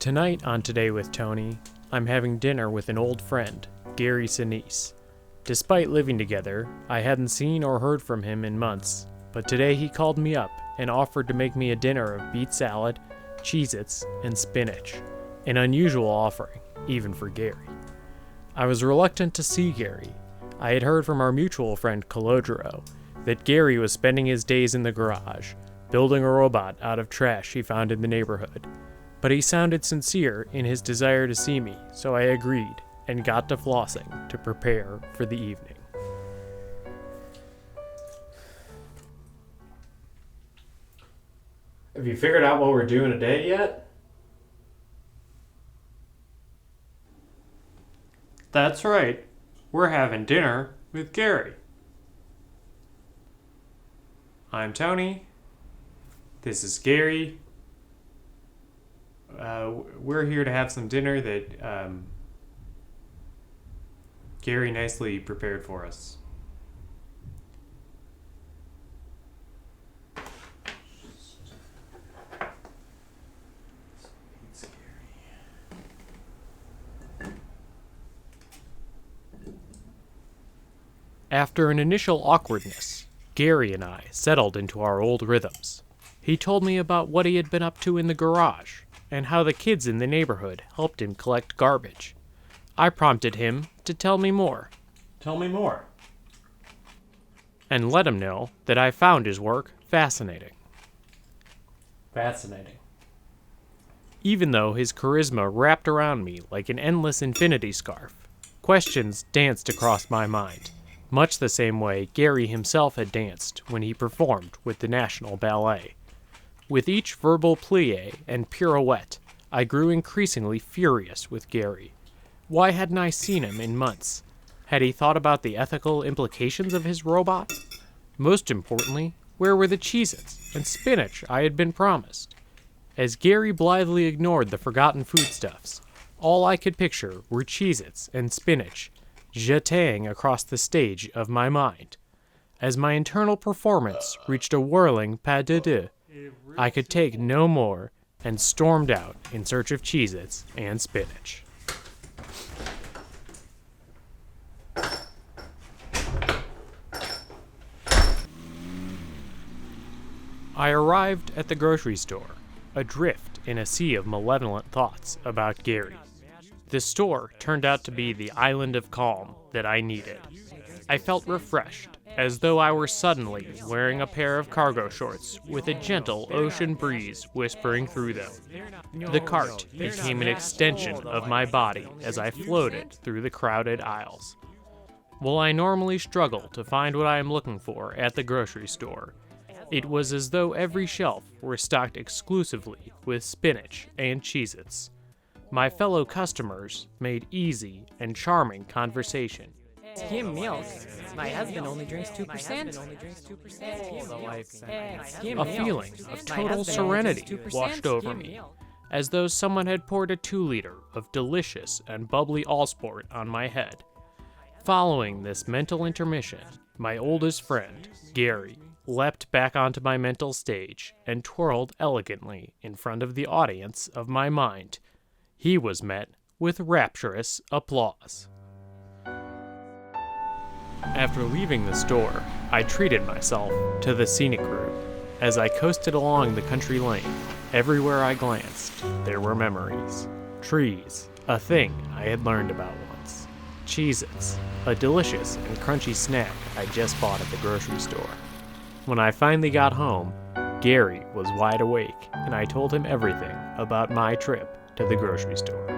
Tonight on Today with Tony, I'm having dinner with an old friend, Gary Sinise. Despite living together, I hadn't seen or heard from him in months, but today he called me up and offered to make me a dinner of beet salad, Cheez-Its, and spinach. An unusual offering, even for Gary. I was reluctant to see Gary. I had heard from our mutual friend Calogero that Gary was spending his days in the garage, building a robot out of trash he found in the neighborhood. But he sounded sincere in his desire to see me, so I agreed and got to flossing to prepare for the evening. Have you figured out what we're doing today yet? That's right. We're having dinner with Gary. I'm Tony. This is Gary. We're here to have some dinner that Gary nicely prepared for us. After an initial awkwardness, Gary and I settled into our old rhythms. He told me about what he had been up to in the garage, and how the kids in the neighborhood helped him collect garbage. I prompted him to tell me more. Tell me more. And let him know that I found his work fascinating. Fascinating. Even though his charisma wrapped around me like an endless infinity scarf, questions danced across my mind, much the same way Gary himself had danced when he performed with the National Ballet. With each verbal plie and pirouette, I grew increasingly furious with Gary. Why hadn't I seen him in months? Had he thought about the ethical implications of his robot? Most importantly, where were the Cheez-Its and spinach I had been promised? As Gary blithely ignored the forgotten foodstuffs, all I could picture were Cheez-Its and spinach, jeting across the stage of my mind. As my internal performance reached a whirling pas de deux, I could take no more and stormed out in search of Cheez-Its and spinach. I arrived at the grocery store, adrift in a sea of malevolent thoughts about Gary. The store turned out to be the island of calm that I needed. I felt refreshed, as though I were suddenly wearing a pair of cargo shorts with a gentle ocean breeze whispering through them. The cart became an extension of my body as I floated through the crowded aisles. While I normally struggle to find what I am looking for at the grocery store, it was as though every shelf were stocked exclusively with spinach and Cheez-Its. My fellow customers made easy and charming conversation. Skim milk. My husband only drinks 2%. A feeling of total serenity washed over me, as though someone had poured a 2-liter of delicious and bubbly Allsport on my head. Following this mental intermission, my oldest friend, Gary, leapt back onto my mental stage and twirled elegantly in front of the audience of my mind. He was met with rapturous applause. After leaving the store, I treated myself to the scenic route. As I coasted along the country lane, everywhere I glanced, there were memories. Trees, a thing I had learned about once. Cheez-Its, a delicious and crunchy snack I just bought at the grocery store. When I finally got home, Gary was wide awake, and I told him everything about my trip to the grocery store.